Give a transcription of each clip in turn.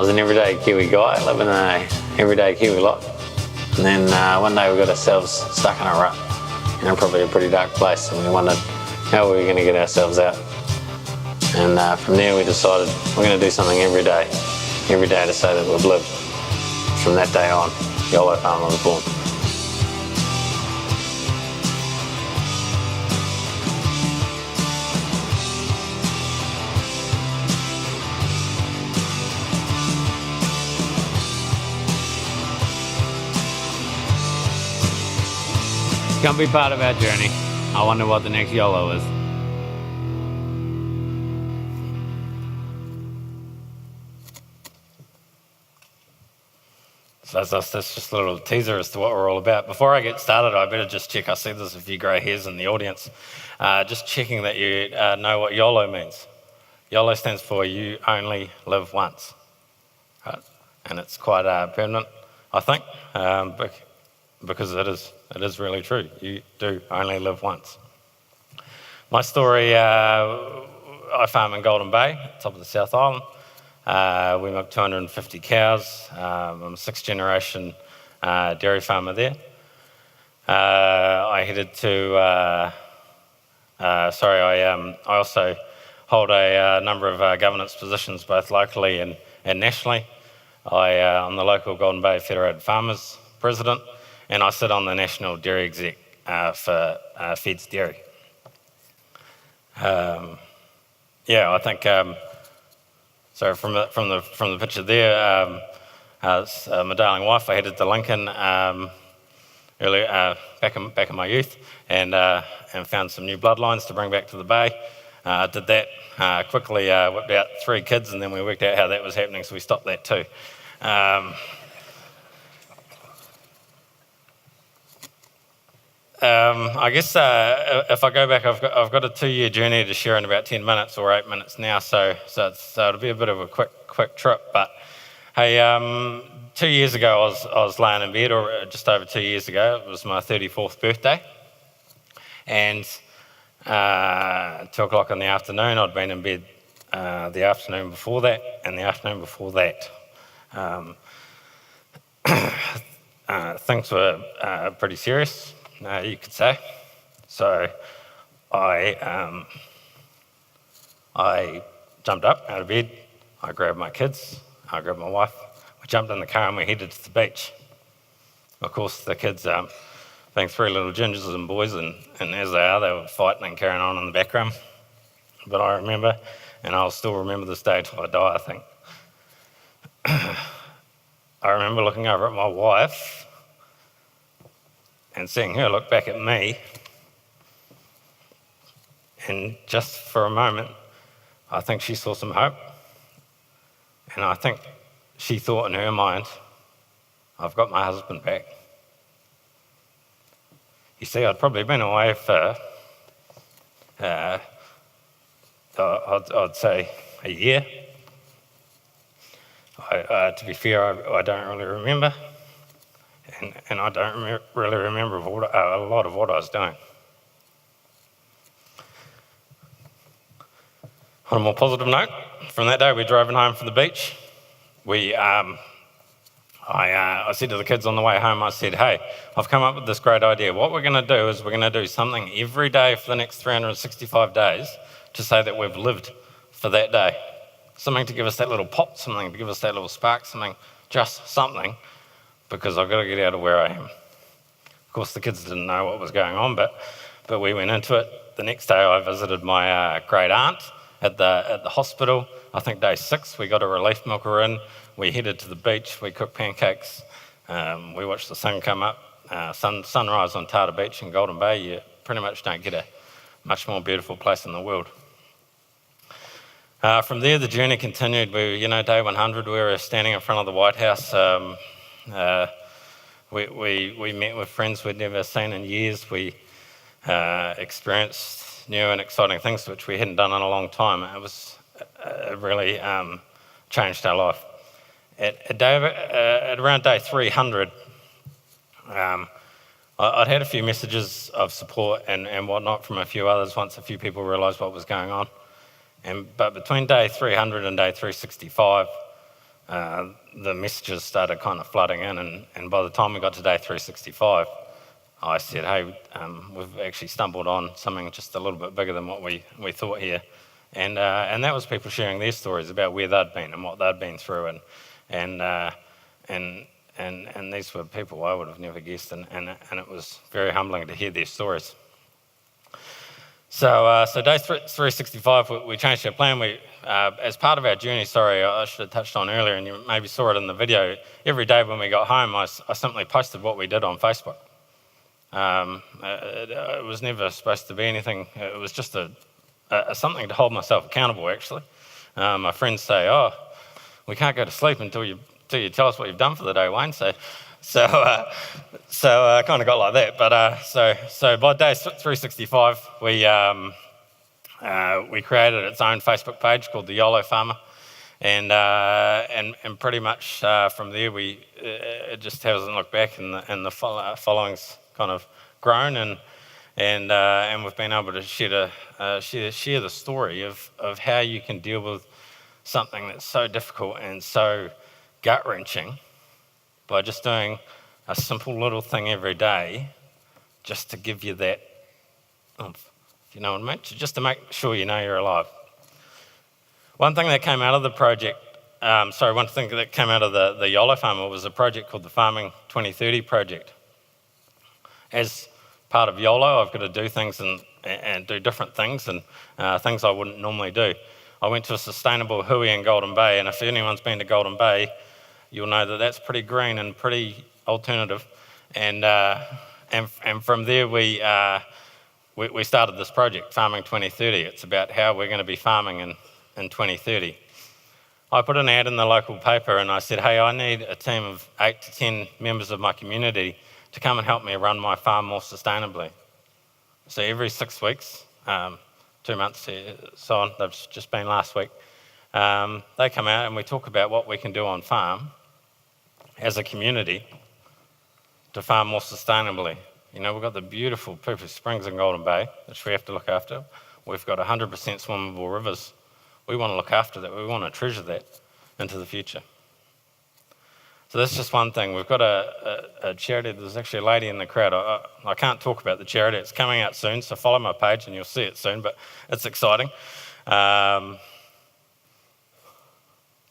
was an everyday Kiwi guy, living in an everyday Kiwi lot. And then one day we got ourselves stuck in a rut, probably a pretty dark place, and we wondered how we were going to get ourselves out. And from there we decided we're going to do something every day to say that we've lived. From that day on, YOLOFarmer was born. Come be part of our journey. I wonder what the next YOLO is. So that's just a little teaser as to what we're all about. Before I get started, I better just check. I see there's a few grey hairs in the audience. Just checking that you know what YOLO means. YOLO stands for you only live once. Right? And it's quite permanent, I think, because it is really true. You do only live once. My story, I farm in Golden Bay, top of the South Island. We milk 250 cows. I'm a sixth generation dairy farmer there. I headed to, I also hold a number of governance positions, both locally and nationally. I'm the local Golden Bay Federated Farmers President, and I sit on the National Dairy Exec for Feds Dairy. I think, so from the picture there, my darling wife, I headed to Lincoln earlier, back in my youth, and found some new bloodlines to bring back to the Bay. Did that, quickly whipped out 3 kids, and then we worked out how that was happening, so we stopped that too. I guess if I go back, I've got a 2-year journey to share in about 10 minutes or 8 minutes now, so it'll be a bit of a quick trip. But hey, 2 years ago I was laying in bed, or just over 2 years ago. It was my 34th birthday, and 2 o'clock in the afternoon, I'd been in bed the afternoon before that, and the afternoon before that. Things were pretty serious. You could say. So I jumped up out of bed, I grabbed my kids, I grabbed my wife, we jumped in the car and we headed to the beach. Of course, the kids, being 3 little gingers and boys, and as they were fighting and carrying on in the background. But I remember, and I'll still remember this day till I die, I think. I remember looking over at my wife and seeing her look back at me, and just for a moment, I think she saw some hope, and I think she thought in her mind, I've got my husband back. You see, I'd probably been away for, I'd say a year. To be fair, I don't really remember. And I don't really remember a lot of what I was doing. On a more positive note, from that day we drove home from the beach. I said to the kids on the way home, I said, hey, I've come up with this great idea. What we're going to do is we're going to do something every day for the next 365 days to say that we've lived for that day. Something to give us that little pop, something to give us that little spark, just something. Because I've got to get out of where I am. Of course, the kids didn't know what was going on, but we went into it. The next day, I visited my great aunt at the hospital. I think day 6, we got a relief milker in. We headed to the beach. We cooked pancakes. We watched the sun come up. Sunrise on Tata Beach in Golden Bay. You pretty much don't get a much more beautiful place in the world. From there, the journey continued. Day 100, we were standing in front of the White House. We met with friends we'd never seen in years. We experienced new and exciting things which we hadn't done in a long time. It really changed our life. At around day 300, I'd had a few messages of support and whatnot from a few others once a few people realised what was going on. But between day 300 and day 365, the messages started kind of flooding in, and by the time we got to day 365, I said, hey, we've actually stumbled on something just a little bit bigger than what we thought here. And that was people sharing their stories about where they'd been and what they'd been through, and these were people I would have never guessed, and it was very humbling to hear their stories. So day 365, we changed our plan. We, as part of our journey, I should have touched on earlier, and you maybe saw it in the video, every day when we got home, I simply posted what we did on Facebook. It was never supposed to be anything. It was just something to hold myself accountable, actually. My friends say, oh, we can't go to sleep until you tell us what you've done for the day, Wayne. So I kind of got like that. But so by day 365, we created its own Facebook page called the YOLOFarmer, and pretty much from there it just hasn't looked back, and the following's kind of grown, and we've been able to share the story of how you can deal with something that's so difficult and so gut-wrenching by just doing a simple little thing every day, just to give you that oomph, if you know what I mean, just to make sure you know you're alive. One thing that came out of the project, one thing that came out of the YOLOFarmer was a project called the Farming 2030 project. As part of YOLO, I've got to do things and do different things, and things I wouldn't normally do. I went to a sustainable hui in Golden Bay, and if anyone's been to Golden Bay, you'll know that that's pretty green and pretty alternative. And from there we started this project, Farming 2030. It's about how we're going to be farming in 2030. I put an ad in the local paper and I said, hey, I need a team of 8 to 10 members of my community to come and help me run my farm more sustainably. So every 6 weeks, 2 months, so on, they've just been last week, they come out and we talk about what we can do on farm as a community to farm more sustainably. You know, we've got the beautiful Pupu Springs in Golden Bay, which we have to look after. We've got 100% swimmable rivers. We want to look after that. We want to treasure that into the future. So that's just one thing. We've got a charity. There's actually a lady in the crowd. I can't talk about the charity. It's coming out soon, so follow my page and you'll see it soon, but it's exciting. This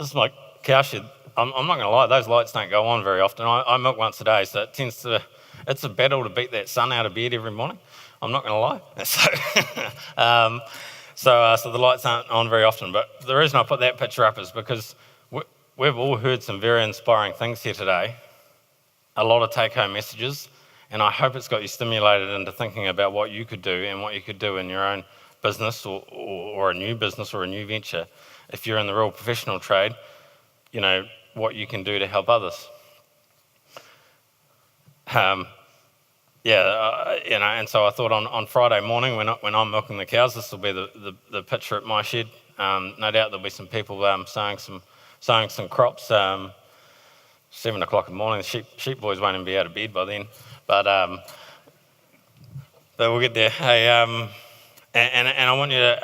is my cow shed. I'm not going to lie, those lights don't go on very often. I milk once a day, so it's a battle to beat that sun out of bed every morning. I'm not going to lie. So the lights aren't on very often, but the reason I put that picture up is because we've all heard some very inspiring things here today, a lot of take-home messages, and I hope it's got you stimulated into thinking about what you could do and what you could do in your own business or a new business or a new venture. If you're in the real professional trade, you know, what you can do to help others. And so I thought on Friday morning when I'm milking the cows, this will be the picture at my shed. No doubt there'll be some people sowing some crops. 7 o'clock in the morning, the sheep boys won't even be out of bed by then. But we'll get there. Hey, and I want you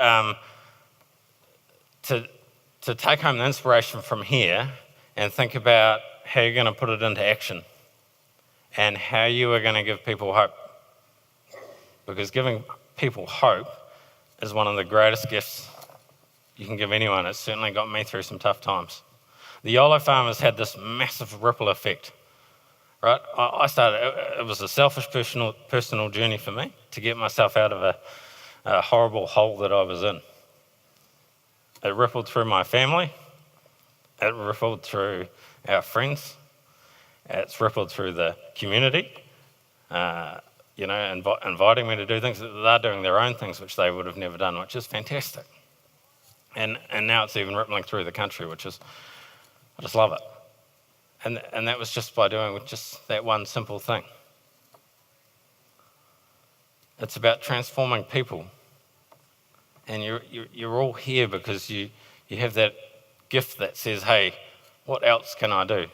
to take home the inspiration from here and think about how you're going to put it into action and how you are going to give people hope. Because giving people hope is one of the greatest gifts you can give anyone. It's certainly got me through some tough times. The YOLOFarmers had this massive ripple effect, right? I started, it was a selfish personal journey for me to get myself out of a horrible hole that I was in. It rippled through my family, it rippled through our friends, it's rippled through the community, inviting me to do things. They're doing their own things which they would have never done, which is fantastic. And now it's even rippling through the country, which is, I just love it. And that was just by doing just that one simple thing. It's about transforming people. And you're all here because you have that gift that says, hey, what else can I do?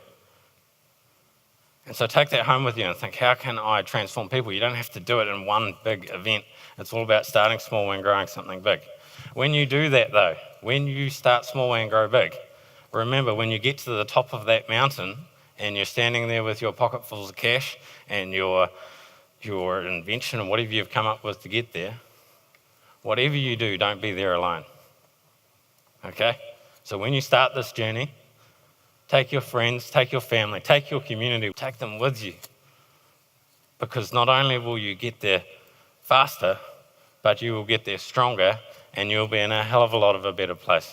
And so take that home with you and think, how can I transform people? You don't have to do it in one big event. It's all about starting small and growing something big. When you do that though, when you start small and grow big, remember, when you get to the top of that mountain and you're standing there with your pocketfuls of cash and your invention and whatever you've come up with to get there, whatever you do, don't be there alone. Okay? So when you start this journey, take your friends, take your family, take your community, take them with you. Because not only will you get there faster, but you will get there stronger and you'll be in a hell of a lot of a better place.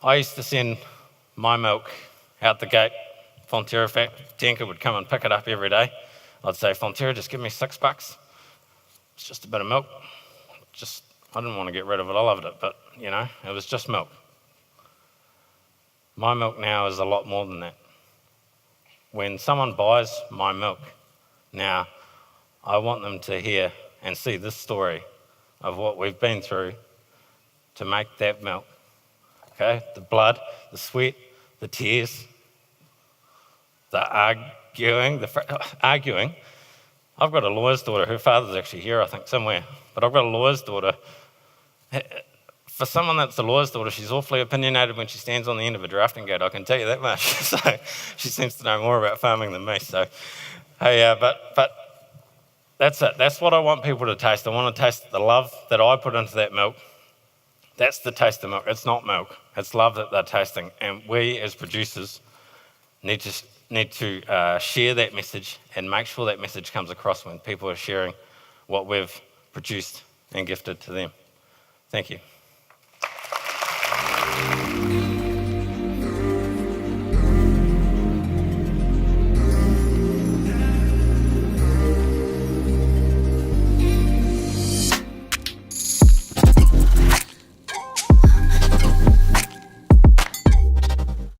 I used to send my milk out the gate. Fonterra tanker would come and pick it up every day. I'd say, Fonterra, just give me $6. It's just a bit of milk. I didn't want to get rid of it. I loved it, but it was just milk. My milk now is a lot more than that. When someone buys my milk now, I want them to hear and see this story of what we've been through to make that milk. Okay? The blood, the sweat, the tears, the arguing. I've got a lawyer's daughter. Her father's actually here, I think, somewhere. But I've got a lawyer's daughter. For someone that's a lawyer's daughter, she's awfully opinionated when she stands on the end of a drafting gate, I can tell you that much. So she seems to know more about farming than me. So, hey, but that's it. That's what I want people to taste. I want to taste the love that I put into that milk. That's the taste of milk. It's not milk. It's love that they're tasting. And we as producers need to share that message and make sure that message comes across when people are sharing what we've produced and gifted to them. Thank you.